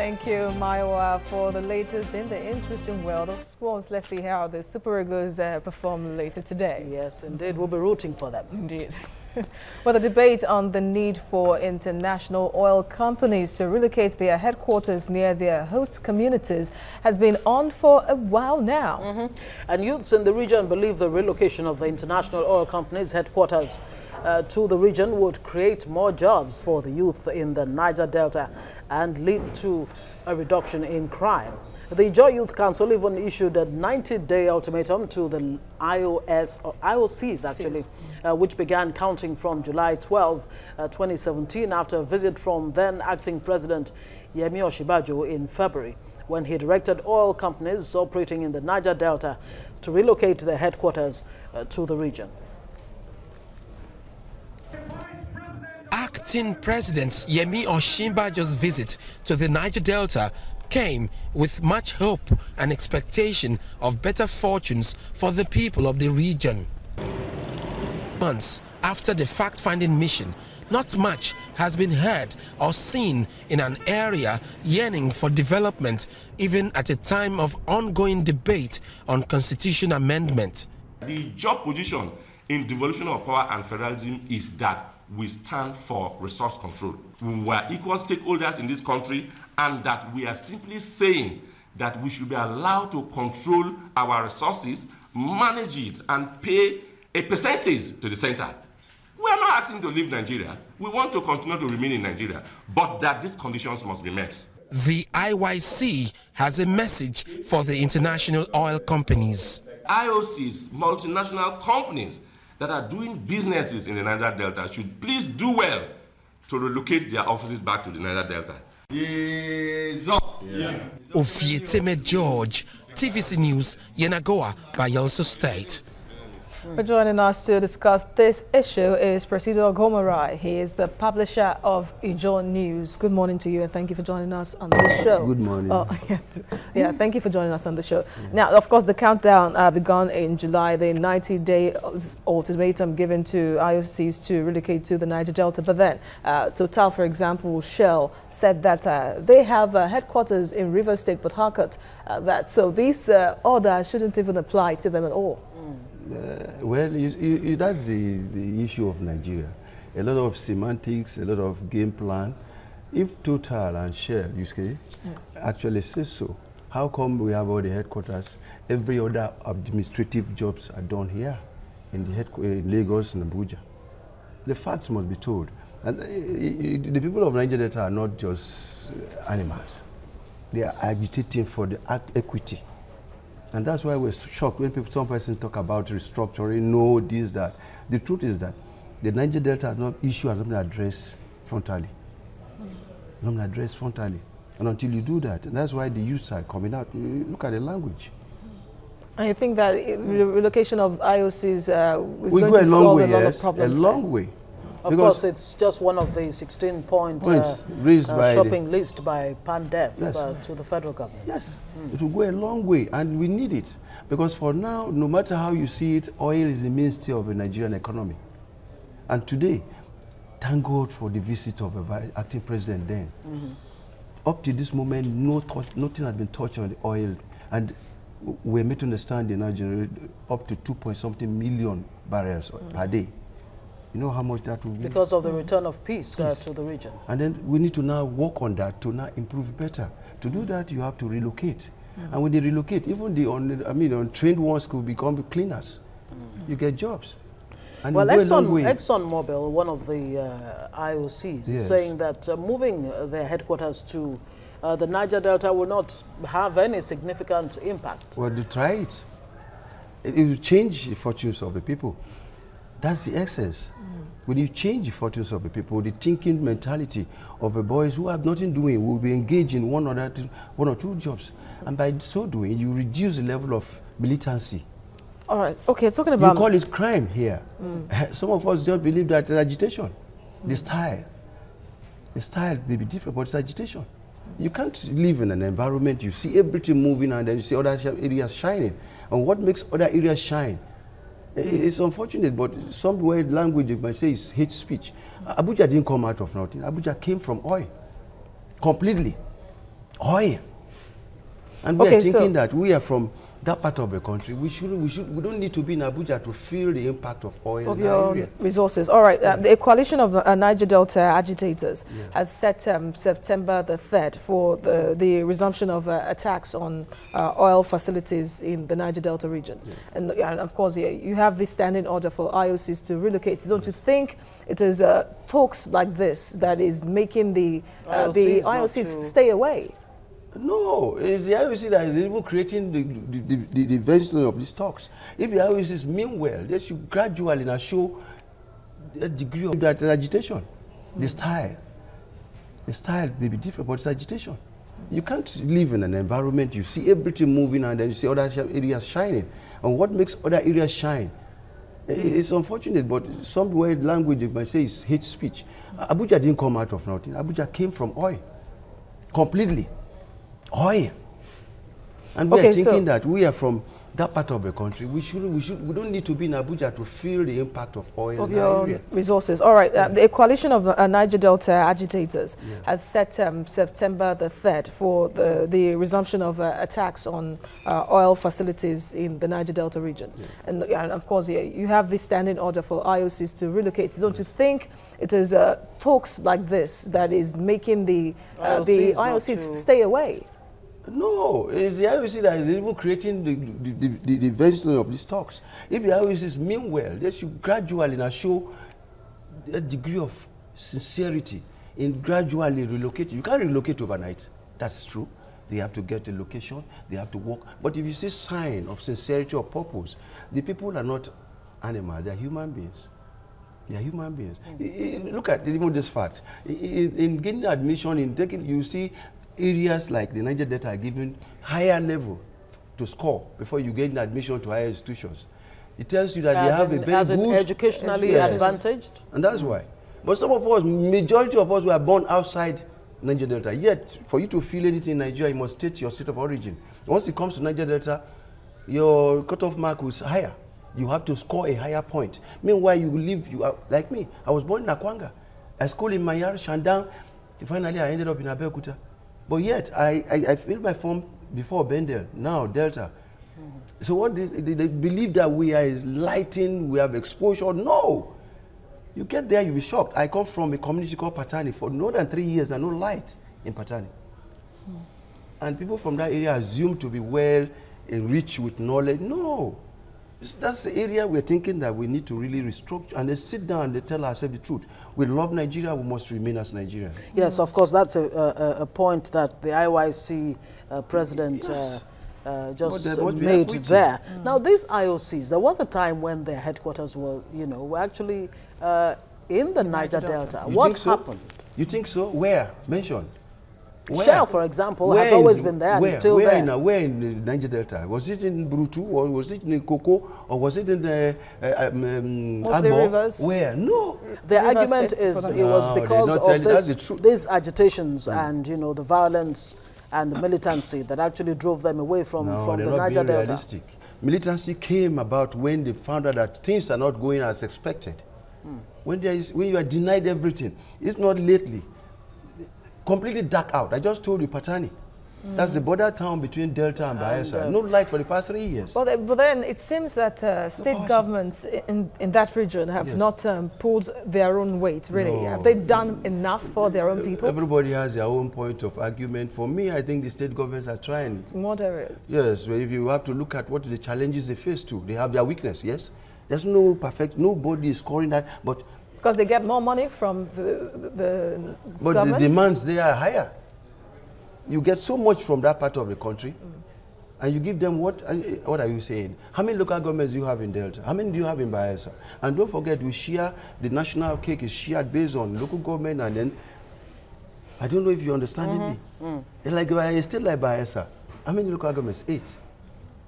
Thank you, Maiwa, for the latest in the interesting world of sports. Let's see how the Super Eagles perform later today. Yes, indeed. We'll be rooting for them. Indeed. Well, the debate on the need for international oil companies to relocate their headquarters near their host communities has been on for a while now. And youths in the region believe the relocation of the international oil companies' headquarters to the region would create more jobs for the youth in the Niger Delta and lead to a reduction in crime. The Joy Youth Council even issued a 90-day ultimatum to the IOCs, actually, which began counting from July 12, 2017, after a visit from then-acting President Yemi Osinbajo in February, when he directed oil companies operating in the Niger Delta to relocate their headquarters to the region. Acting President Yemi Osinbajo's visit to the Niger Delta came with much hope and expectation of better fortunes for the people of the region. Months after the fact-finding mission, not much has been heard or seen in an area yearning for development, even at a time of ongoing debate on constitution amendment. The job position in devolution of power and federalism is that we stand for resource control. We are equal stakeholders in this country, and that we are simply saying that we should be allowed to control our resources, manage it, and pay a percentage to the center. We are not asking to leave Nigeria. We want to continue to remain in Nigeria, but that these conditions must be met. The IYC has a message for the international oil companies. IOCs, multinational companies that are doing businesses in the Niger Delta should please do well to relocate their offices back to the Niger Delta. Ofieteme George, TVC News, Yenagoa, Bayelsa State. For joining us to discuss this issue is Presido Gomarai. He is the publisher of Ijo News. Good morning to you, and thank you for joining us on the show. Good morning. Yeah, thank you for joining us on the show. Now, of course, the countdown began in July, the 90-day ultimatum given to IOCs to relocate to the Niger Delta. But then, Total, for example, Shell, said that they have headquarters in River State, Port Harcourt. So this order shouldn't even apply to them at all. Well, that's the issue of Nigeria. A lot of semantics, a lot of game plan. If Total and Shell, you say, actually say so, how come we have all the headquarters? Every other administrative jobs are done here in Lagos and Abuja. The facts must be told. And the people of Nigeria Delta are not just animals. They are agitating for the equity. And that's why we're shocked when some persons talk about restructuring, no, this, that. The truth is that the Niger Delta issue has not been addressed frontally. Not been addressed frontally. And until you do that, and that's why the youths are coming out. Look at the language. I think that the relocation of IOCs is going to solve a lot of problems. A long way. Of course, it's just one of the 16-point shopping list by PANDEF to the federal government. Yes, it will go a long way, and we need it. Because for now, no matter how you see it, oil is the mainstay of the Nigerian economy. And today, thank God for the visit of the acting president then. Up to this moment, nothing has been touched on the oil. And we're made to understand they now generate up to 2-point-something million barrels per day. You know how much that will be? Because of the return of peace to the region. And then we need to now work on that to now improve better. To do that, you have to relocate. And when they relocate, even the untrained ones could become cleaners. You get jobs. And well, ExxonMobil, one of the IOCs, is saying that moving their headquarters to the Niger Delta will not have any significant impact. Well, they try it. It will change the fortunes of the people. That's the essence. When you change the fortunes of the people, the thinking mentality of the boys who have nothing doing will be engaged in one or two jobs. And by so doing, you reduce the level of militancy. All right. Okay, talking about... You call it crime here. Some of us just believe that it's agitation. The style may be different, but it's agitation. You can't live in an environment, you see everything moving, and then you see other areas shining. And what makes other areas shine? It's unfortunate, but some way language you might say is hate speech. Abuja didn't come out of nothing. Abuja came from oil, completely. Oil. And we are thinking that we are from that part of the country. We don't need to be in Abuja to feel the impact of oil of your resources. All right. The coalition of Niger Delta agitators has set September the 3rd for the resumption of attacks on oil facilities in the Niger Delta region. And of course, you have this standing order for IOCs to relocate. Don't you think it is talks like this that is making the IOCs stay away? No, it's the IOC that is even creating the invention of these talks. If the IOCs mean well, they should gradually now show a degree of that agitation. The style may be different, but it's agitation. You can't live in an environment, you see everything moving and then you see other areas shining. And what makes other areas shine? It's unfortunate, but some word language you might say is hate speech. Abuja didn't come out of nothing. Abuja came from oil, completely. Oil. And we are thinking that we are from that part of the country. We don't need to be in Abuja to feel the impact of oil of your resources. All right. The coalition of Niger Delta agitators has set September the 3rd for the resumption of attacks on oil facilities in the Niger Delta region. And of course, you have this standing order for IOCs to relocate. Don't you think it is talks like this that is making the IOCs stay away? No, it's the IOC that is even creating the invention of these talks. If the IOCs mean well, they should gradually now show a degree of sincerity in gradually relocating. You can't relocate overnight. That's true. They have to get a location, they have to work. But if you see sign of sincerity or purpose, the people are not animals, they are human beings. They are human beings. Look at even this fact. In getting admission, you see areas like the Niger Delta are given higher level to score before you get admission to higher institutions. It tells you that they have a very good educationally advantaged. And that's why. But some of us, majority of us were born outside Niger Delta. Yet, for you to feel anything in Nigeria, you must state your state of origin. Once it comes to Niger Delta, your cutoff mark is higher. You have to score a higher point. Meanwhile, you are like me. I was born in Akwanga. I schooled in Mayar, Shandang. Finally, I ended up in Abeokuta. But yet, I filled my form before Bendel, now Delta. So what they believe that we are lighting, we have exposure. No. You get there, you'll be shocked. I come from a community called Patani. For more than 3 years, there's no light in Patani. And people from that area assume to be well enriched with knowledge. No. That's the area we're thinking that we need to really restructure, and they sit down and they tell ourselves the truth. We love Nigeria, we must remain as Nigerians. Yes, of course, that's a point that the IOC president just made there. Now, these IOCs, there was a time when their headquarters were, were actually in the Niger Delta. What happened? You think so? Where? Mention. Where? Shell, for example, has always been there and is still there. Where in the Niger Delta? Was it in Brutu, or was it in Koko, or was it in the rivers? Where? No. The argument is it was because of these agitations and, the violence and the militancy that actually drove them away from the Niger Delta. Realistic. Militancy came about when they found out that things are not going as expected. When you are denied everything, it's not lately. Completely dark out. I just told you, Patani. That's the border town between Delta and Bayelsa. No light for the past 3 years. But then it seems that state governments in that region have not pulled their own weight, really. No. Have they done enough for their own people? Everybody has their own point of argument. For me, I think the state governments are trying. Moderate. Yes, well, if you have to look at what the challenges they face too, they have their weakness, yes? There's no perfect, nobody is scoring that, but because they get more money from the but government? The demands, they are higher. You get so much from that part of the country, and you give them what are you saying? How many local governments do you have in Delta? How many do you have in Bayelsa? And don't forget, we share, the national cake is shared based on local government, and then, I don't know if you're understanding me. Like a state like Bayelsa, how many local governments? 8.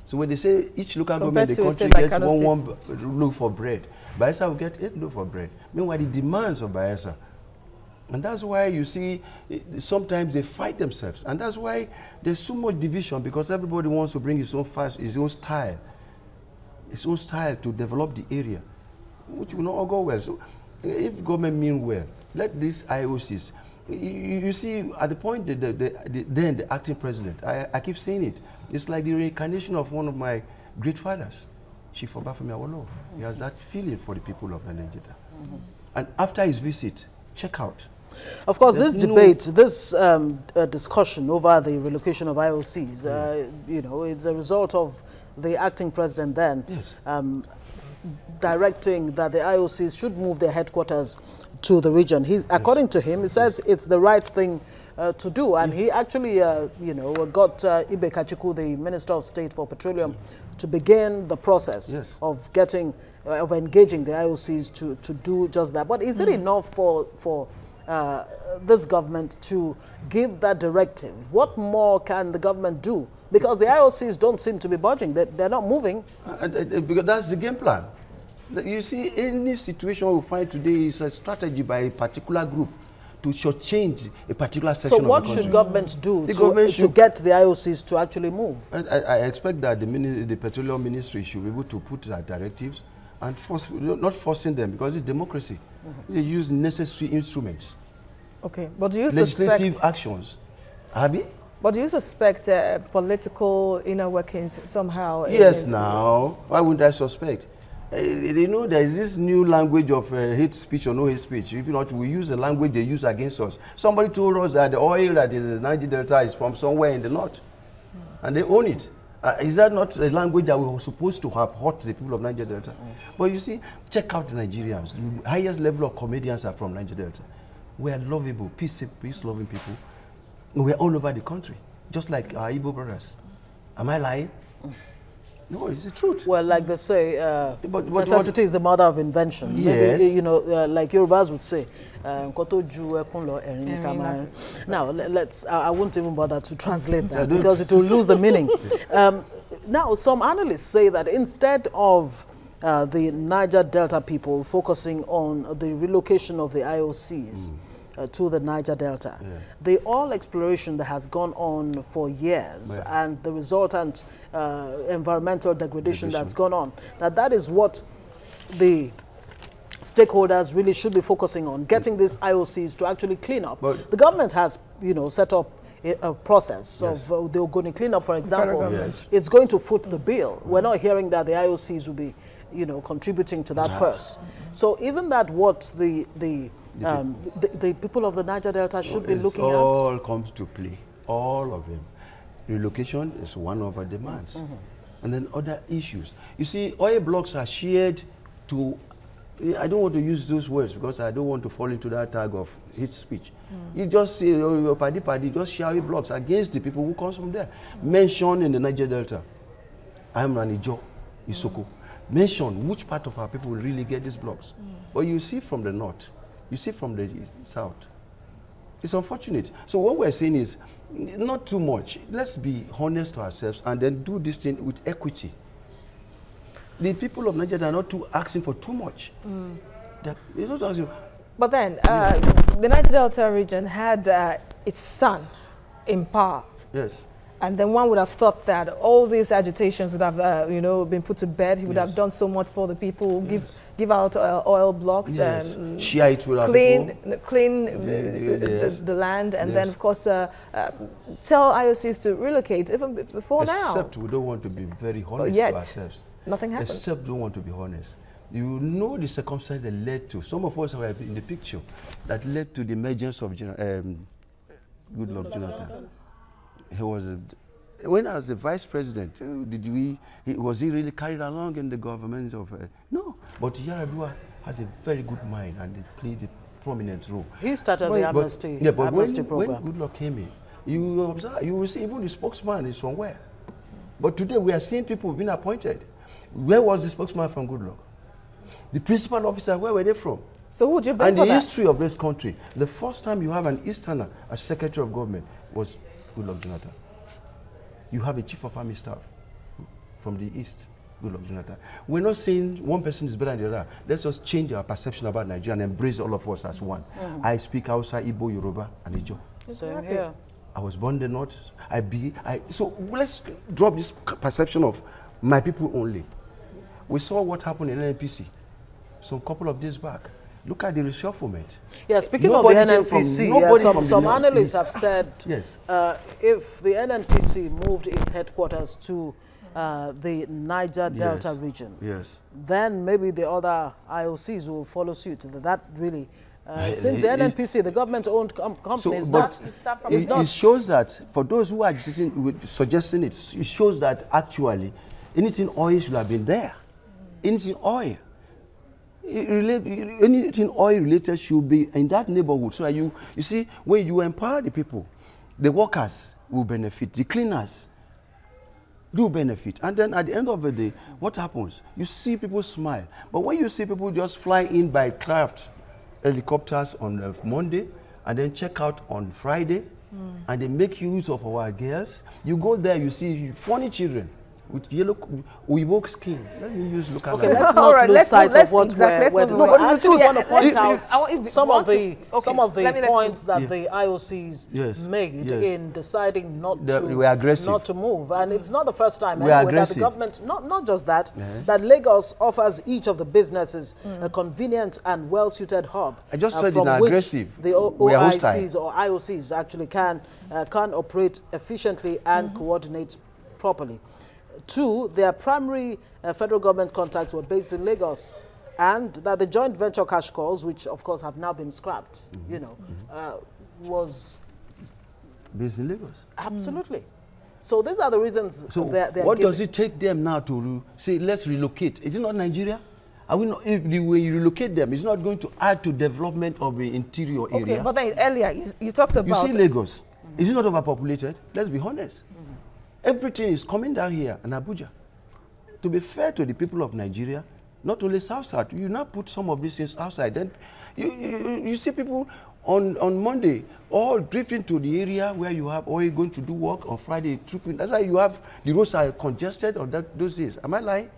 So when they say each local government in the country gets one loaf for bread, Bayelsa will get 8 loaf for bread. Meanwhile, the demands of Bayelsa. And that's why you see sometimes they fight themselves. And that's why there's so much division, because everybody wants to bring his own style to develop the area, which will not all go well. So if government mean well, let these IOCs, You see, at the point, then the acting president, I keep saying it, it's like the reincarnation of one of my great fathers, Chief Obafemi Awolowo. He has that feeling for the people of Nigeria. And after his visit, check out. Of course, this debate, this discussion over the relocation of IOCs, you know, it's a result of the acting president then directing that the IOCs should move their headquarters to the region. According to him, he says it's the right thing to do, and he actually, you know, got Ibe Kachiku, the Minister of State for Petroleum, to begin the process of getting, of engaging the IOCs to do just that. But is it enough for this government to give that directive? What more can the government do? Because the IOCs don't seem to be budging. They're not moving. Because that's the game plan. You see, any situation we find today is a strategy by a particular group to shortchange a particular section of the country. So what should governments do to get the IOCs to actually move? I expect that the Petroleum Ministry should be able to put their directives and not forcing them, because it's democracy. They use necessary instruments. Okay, but do you legislative actions. Abi? But do you suspect political inner workings somehow? Yes, now. Why wouldn't I suspect? You know, there is this new language of hate speech or no hate speech. If not, we use the language they use against us. Somebody told us that the oil that is in the Niger Delta is from somewhere in the north. And they own it. Is that not a language that we were supposed to have hurt the people of Niger Delta? But you see, check out the Nigerians. The highest level of comedians are from Niger Delta. We are lovable, peace-loving people. We are all over the country, just like our Igbo brothers. Am I lying? No, it's the truth. Well, like they say, necessity is the mother of invention. Yes. Maybe, you know, like Yorubas would say, now, I won't even bother to translate that because it will lose the meaning. Now, some analysts say that instead of the Niger Delta people focusing on the relocation of the IOCs to the Niger Delta, the oil exploration that has gone on for years and the resultant environmental degradation that's gone on, that is what the stakeholders really should be focusing on, getting these IOCs to actually clean up. But the government has, you know, set up a process of they're going to clean up, for example. It's going to foot the bill. We're not hearing that the IOCs will be, you know, contributing to that purse. So isn't that what the people of the Niger Delta should be looking at? It all comes to play, all of them. Relocation is one of our demands. And then other issues. You see, oil blocks are shared to, I don't want to use those words because I don't want to fall into that tag of hate speech. You just say, your party, just share oil blocks against the people who come from there. Mention in the Niger Delta, I'm Niger, Isoko. Mention which part of our people will really get these blocks. But you see from the north, you see from the south. It's unfortunate. So what we're saying is, not too much. Let's be honest to ourselves and then do this thing with equity. The people of Nigeria are not too asking for too much. They're not asking. But then, the Niger Delta region had its son in power. Yes. And then one would have thought that all these agitations that have, you know, been put to bed, he would have done so much for the people, give out oil blocks, and clean the land, and then, of course, tell IOCs to relocate even before now. Except we don't want to be very honest to ourselves. Nothing happened. Except we don't want to be honest. You know the circumstances that led to, some of us are in the picture, that led to the emergence of Goodluck Jonathan. He was, when I was the vice president, was he really carried along in the government of, no. But Yaradua has a very good mind and he played a prominent role. He started the amnesty, program. When Goodluck came in, you observe, you will see even the spokesman is from where. But today we are seeing people being appointed. Where was the spokesman from Goodluck? The principal officer, where were they from? So who would you blame for that? And the history of this country, the first time you have an Easterner as Secretary of Government was Goodluck Jonathan. You have a Chief of Army Staff from the East, Goodluck Jonathan. We're not saying one person is better than the other. Let's just change our perception about Nigeria and embrace all of us as one. I speak Hausa, Igbo, Yoruba, and Ijo. Same here. I was born in the north. So let's drop this perception of my people only. We saw what happened in NNPC some couple of days back. Look at the reshufflement. Yeah, speaking of the NNPC, some analysts have said yes. If the NNPC moved its headquarters to the Niger Delta region, then maybe the other IOCs will follow suit. That really, since the NNPC, the government-owned company, it shows that for those who are suggesting it, it shows that actually anything oil should have been there. Anything oil. Anything oil related should be in that neighborhood. So you see, when you empower the people, the workers will benefit, the cleaners do benefit. And then at the end of the day, what happens? You see people smile. But when you see people just fly in by craft, helicopters on Monday, and then check out on Friday, and they make use of our girls, you go there, you see funny children with yellow, Uibo skin. Let me use local. Okay, let's not lose sight of what we're I actually want to point out some of the points that the IOCs made in deciding not to move. And it's not the first time anyway, that the government, not just that, that Lagos offers each of the businesses a convenient and well-suited hub. I just said from which aggressive. The OICs or IOCs actually can operate efficiently and coordinate properly. Two, their primary federal government contacts were based in Lagos, and that the joint venture cash calls, which of course have now been scrapped, was based in Lagos. Absolutely. So these are the reasons. So what does it take them now to say, let's relocate? Is it not Nigeria? Are we not, if when you relocate them, it's not going to add to development of the interior area? Okay, but then earlier you talked about... You see Lagos, is it not overpopulated? Let's be honest. Everything is coming down here in Abuja. To be fair to the people of Nigeria, not only South-South, you now put some of these things outside. Then you see people on Monday all drifting to the area where you have oil going to do work on Friday. Trooping. That's why you have the roads are congested on those days. Am I lying?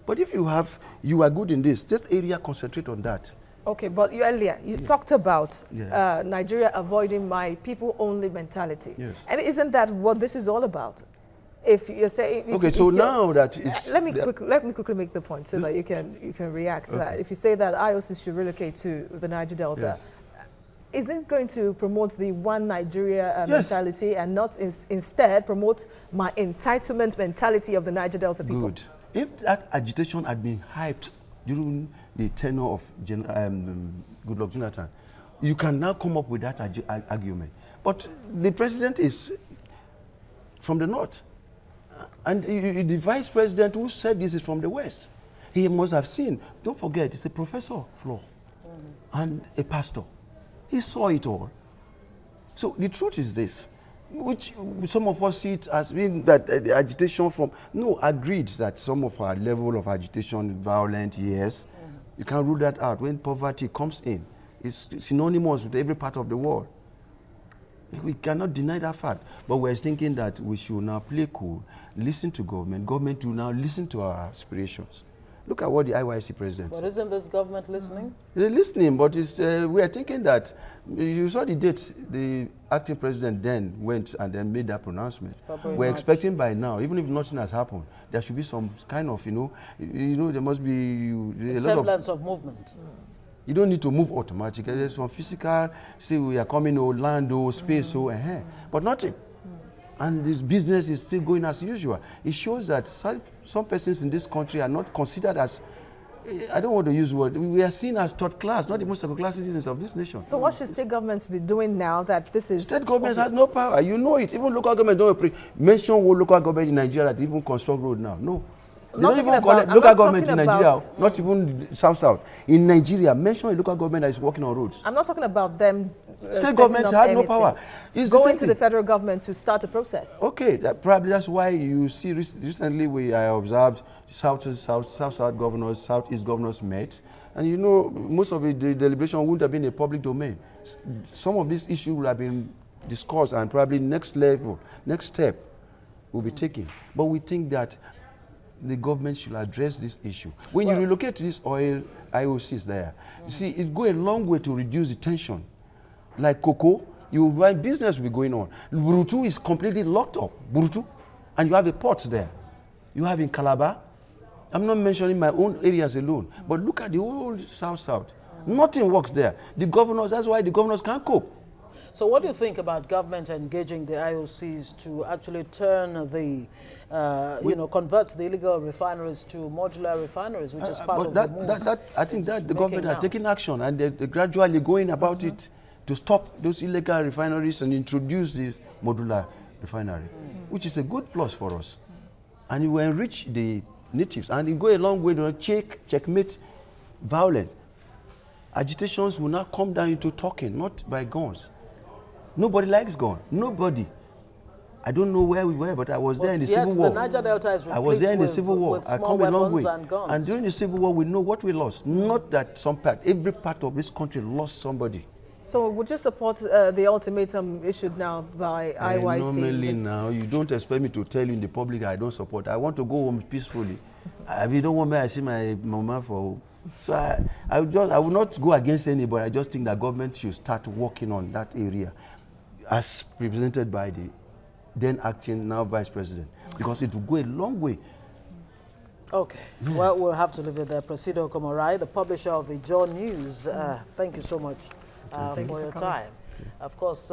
But if you are good in this area, concentrate on that. Okay, but earlier you talked about Nigeria avoiding my people-only mentality. Yes. And isn't that what this is all about? If you're saying... now that it's... Let me quickly make the point so that you can react to that. If you say that IOCs should relocate to the Niger Delta, isn't it going to promote the one Nigeria mentality and not instead promote my entitlement mentality of the Niger Delta people? Good. If that agitation had been hyped during the tenure of Goodluck Jonathan, you can now come up with that argument. But the president is from the north. And the vice president who said this is from the west. He must have seen, don't forget, it's a professor, Flo, and a pastor. He saw it all. So the truth is this, which some of us see it as being that the agitation from, agreed that some of our level of agitation is violent, yes. You can't rule that out. When poverty comes in, it's synonymous with every part of the world. We cannot deny that fact. But we're thinking that we should now play cool, listen to government. Government will now listen to our aspirations. Look at what the IYC president said. But isn't this government listening? They're listening, but it's, we are thinking that, you saw the date, the acting president then went and then made that pronouncement. We're expecting by now, even if nothing has happened, there should be some kind of, there must be a semblance of movement. You don't need to move automatically. There's some physical, say we are coming, land, space, but nothing. And this business is still going as usual. It shows that some persons in this country are not considered as, I don't want to use the word, we are seen as third class, not even second class citizens of this nation. So what should state governments be doing now that this is... State governments have no power. You know it. Even local government don't mention one local government in Nigeria that even construct road now. No. They don't even call it local government in Nigeria, not even South-South. In Nigeria, mention a local government that is working on roads. I'm not talking about them state governments have no power. It's going to the federal government to start a process. Okay, probably that's why you see recently I observed South-South governors, Southeast governors met. And most of the deliberation wouldn't have been a public domain. Some of these issues would have been discussed and probably next step will be taken. But we think that the government should address this issue. When you relocate these oil IOCs there, you see, it go a long way to reduce the tension. Like cocoa, business will be going on. Burutu is completely locked up, Burutu, and you have a port there. You have in Calabar. I'm not mentioning my own areas alone, but look at the whole South-South. Nothing works there. The governors, that's why the governors can't cope. So what do you think about government engaging the IOCs to actually turn the, convert the illegal refineries to modular refineries, which is part of the move? I think that the government has taken action, and they're gradually going about it to stop those illegal refineries and introduce this modular refinery, which is a good plus for us. And it will enrich the natives, and it go a long way to checkmate violence. Agitations will now come down into talking, not by guns. Nobody likes guns. Nobody. I don't know where we were, but I was there in the Civil War. The Niger Delta is I was there in the Civil War. I come a long way. And during the Civil War, we know what we lost. Not that every part of this country lost somebody. So would you support the ultimatum issued now by IYC? Normally now, you don't expect me to tell you in the public I don't support. I want to go home peacefully. If you don't want me, I see my mama for. So I will not go against anybody. I just think that government should start working on that area, as represented by the then acting, now Vice President, because it will go a long way. Okay, well, we'll have to leave it there. Presido Komorai, the publisher of the Joe News, thank you so much for your time. Of course,